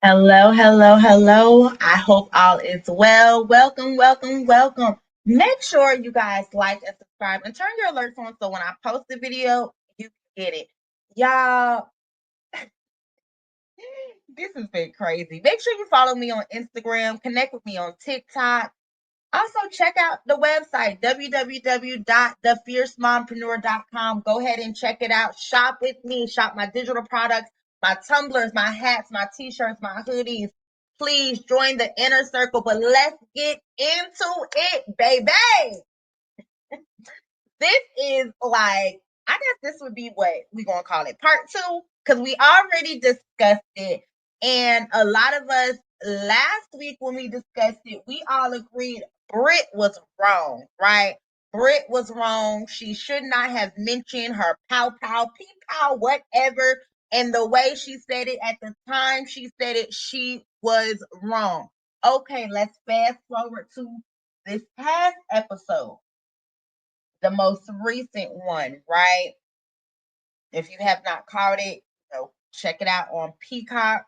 Hello, hello, hello. I hope all is well. Welcome, welcome, welcome. Make sure you guys like and subscribe and turn your alerts on so when I post the video, you can get it. Y'all, this has been crazy. Make sure you follow me on Instagram, connect with me on TikTok. Also, check out the website, www.thefiercemompreneur.com. Go ahead and check it out. Shop with me. Shop my digital products, my tumblers, my hats, my t-shirts, my hoodies. Please join the inner circle, but let's get into it, baby. This is like, I guess this would be what we're going to call it, part two, because we already discussed it. And a lot of us last week when we discussed it, we all agreed Brit was wrong, right? Brit was wrong. She should not have mentioned her pow pow, pee pow, whatever. And the way she said it at the time she said it, she was wrong. Okay, let's fast forward to this past episode, the most recent one, right? If you have not caught it, check it out on Peacock.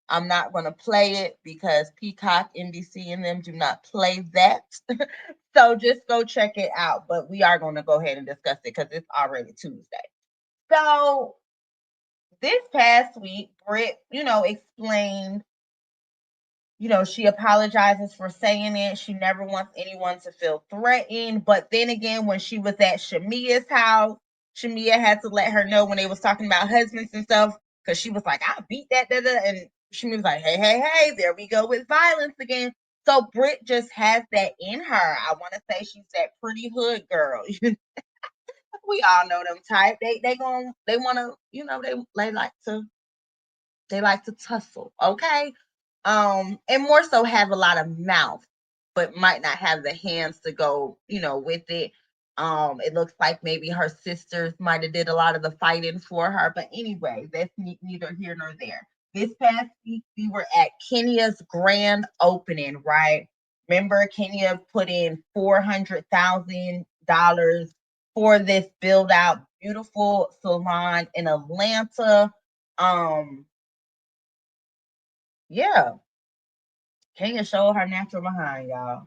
I'm not going to play it because Peacock, NBC, and them do not play that. So just go check it out. But we are going to go ahead and discuss it because it's already Tuesday. So this past week, Britt, explained, she apologizes for saying it. She never wants anyone to feel threatened. But then again, when she was at Shamia's house, Shamia had to let her know when they was talking about husbands and stuff, because she was like, I beat that, and Shamia was like, hey, hey, hey, there we go with violence again. So Britt just has that in her. I want to say she's that pretty hood girl. We all know them type. They want to, they like to tussle, okay? And more so have a lot of mouth, but might not have the hands to go, with it. It looks like maybe her sisters might have did a lot of the fighting for her, but anyway, that's neither here nor there. This past week, we were at Kenya's grand opening, right? Remember, Kenya put in $400,000 for this build out, beautiful salon in Atlanta. Um, yeah, Kenya showed her natural behind, y'all.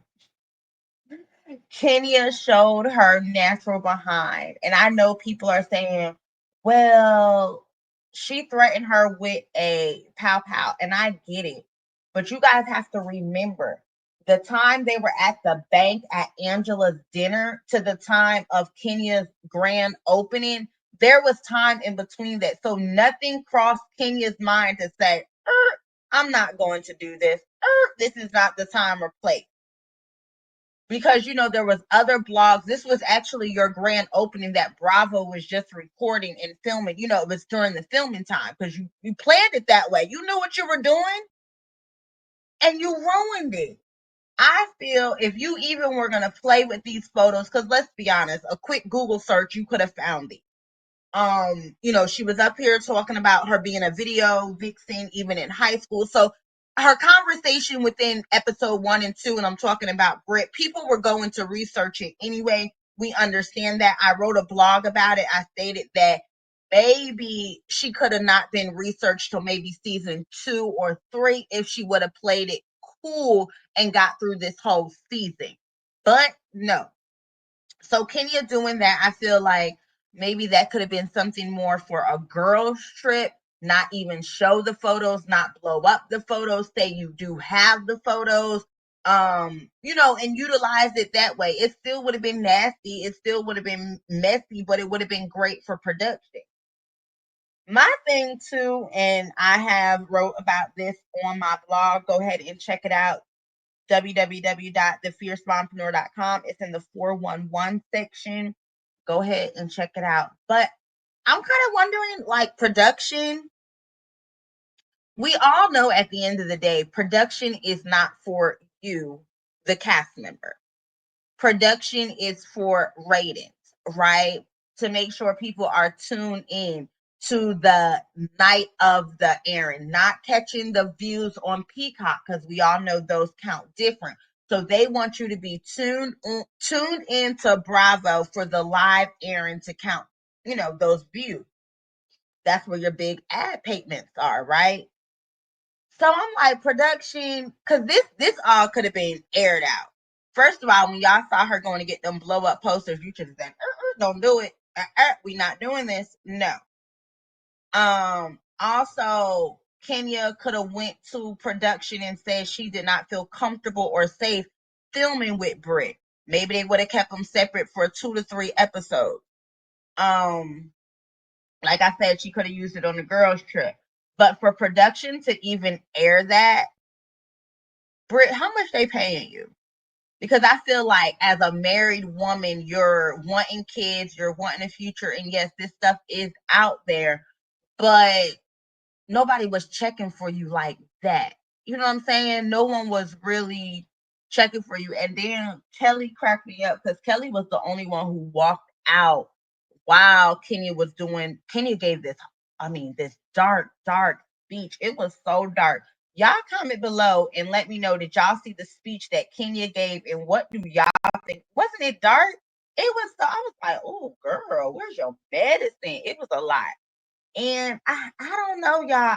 Kenya showed her natural behind. And I know people are saying, well, she threatened her with a pow pow. And I get it. But you guys have to remember the time they were at the bank at Angela's dinner to the time of Kenya's grand opening, there was time in between that. So nothing crossed Kenya's mind to say, I'm not going to do this. This is not the time or place. Because there was other blogs. This was actually your grand opening that Bravo was just recording and filming. It was during the filming time because you planned it that way. You knew what you were doing and you ruined it. I feel if you even were going to play with these photos, because let's be honest, a quick Google search, you could have found it. She was up here talking about her being a video vixen even in high school. So her conversation within episode 1 and 2, and I'm talking about Brit, people were going to research it anyway. We understand that. I wrote a blog about it. I stated that maybe she could have not been researched till maybe season 2 or 3 if she would have played it cool and got through this whole season. But no. So Kenya doing that, I feel like maybe that could have been something more for a girls trip, not even show the photos, not blow up the photos, say you do have the photos, and utilize it that way. It still would have been nasty, it still would have been messy, but it would have been great for production. My thing too, and I have wrote about this on my blog, go ahead and check it out, www.thefiercemompreneur.com. It's in the 411 section. Go ahead and check it out. But I'm kind of wondering, like, production. We all know at the end of the day, production is not for you, the cast member. Production is for ratings, right? To make sure people are tuned in to the night of the airing, not catching the views on Peacock, because we all know those count different. So they want you to be tuned into Bravo for the live airing to count, those views. That's where your big ad payments are, right? So I'm like, production, because this all could have been aired out. First of all, when y'all saw her going to get them blow up posters, you should have said, "Don't do it. We not doing this." No. Also, Kenya could have went to production and said she did not feel comfortable or safe filming with Brit. Maybe they would have kept them separate for 2 to 3 episodes. Like I said, she could have used it on the girls' trip. But for production to even air that, Brit, how much they paying you? Because I feel like as a married woman, you're wanting kids, you're wanting a future, and yes, this stuff is out there, but nobody was checking for you like that. You know what I'm saying? No one was really checking for you. And then Kelly cracked me up because Kelly was the only one who walked out while Kenya gave this dark, dark speech. It was so dark. Y'all comment below and let me know, did y'all see the speech that Kenya gave and what do y'all think? Wasn't it dark? It was so, I was like, oh girl, where's your medicine? It was a lot. And I don't know, y'all.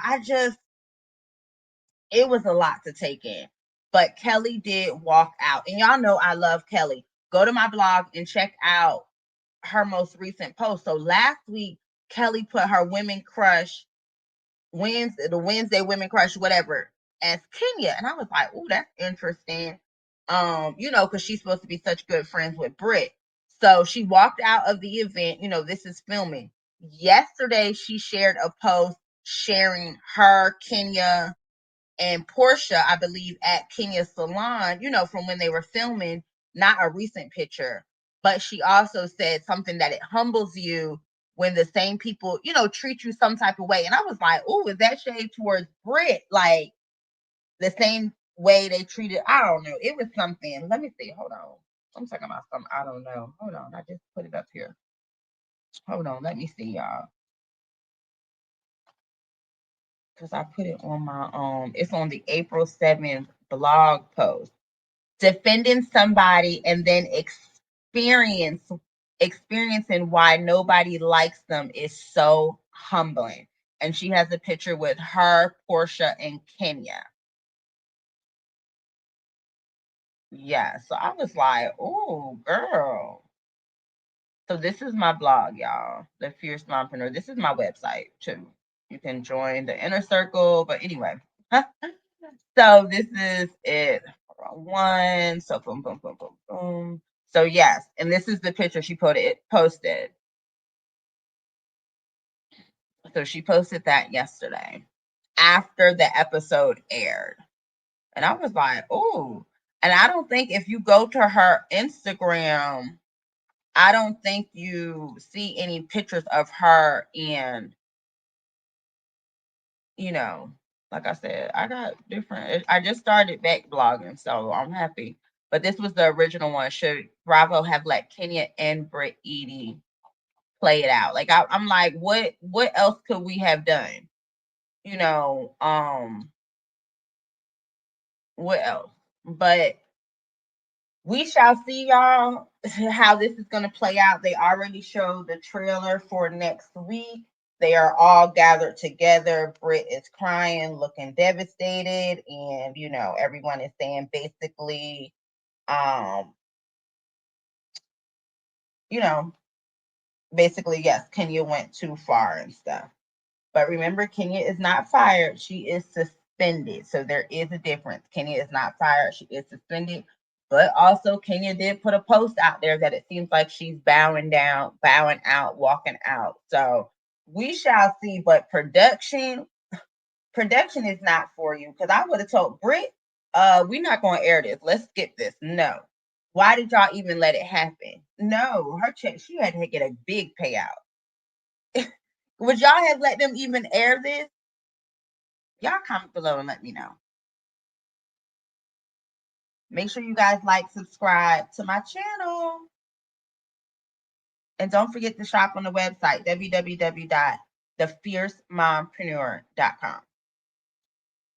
It was a lot to take in. But Kelly did walk out. And y'all know I love Kelly. Go to my blog and check out her most recent post. So last week, Kelly put her women crush the Wednesday women crush, whatever, as Kenya. And I was like, oh, that's interesting. Because she's supposed to be such good friends with Brit. So she walked out of the event. This is filming. Yesterday, she shared a post sharing her, Kenya, and Portia, I believe, at Kenya's salon, from when they were filming, not a recent picture. But she also said something that it humbles you when the same people, treat you some type of way. And I was like, oh, is that shade towards Brit? Like the same way they treated, I don't know. It was something. Let me see. Hold on. I'm talking about something. I don't know. Hold on. I just put it up here. Hold on. Let me see, y'all. Because I put it on my it's on the April 7th blog post. Defending somebody and then experiencing why nobody likes them is so humbling. And she has a picture with her, Portia, and Kenya. Yeah, so I was like, oh, girl. So this is my blog, y'all. The Fierce Mompreneur. This is my website, too. You can join the inner circle. But anyway. So this is it. One. So boom, boom, boom, boom, boom. So yes, and this is the picture she posted. So she posted that yesterday after the episode aired. And I was like, oh. And I don't think if you go to her Instagram, I don't think you see any pictures of her in, like I said, I got different. I just started back blogging, so I'm happy. But this was the original one. Should Bravo have let Kenya and Brit Edie play it out? Like I'm like, what else could we have done? What else? But we shall see, y'all, how this is going to play out. They already showed the trailer for next week. They are all gathered together. Brit is crying, looking devastated, and everyone is saying basically, yes, Kenya went too far and stuff. But remember, Kenya is not fired. She is suspended. So there is a difference. Kenya is not fired. She is suspended. But also, Kenya did put a post out there that it seems like she's bowing out, walking out. So we shall see. But production is not for you. Because I would have told Brit, we're not going to air this. Let's skip this. No. Why did y'all even let it happen? No, her check, she had to get a big payout. Would y'all have let them even air this? Y'all comment below and let me know. Make sure you guys subscribe to my channel. And don't forget to shop on the website, www.thefiercemompreneur.com.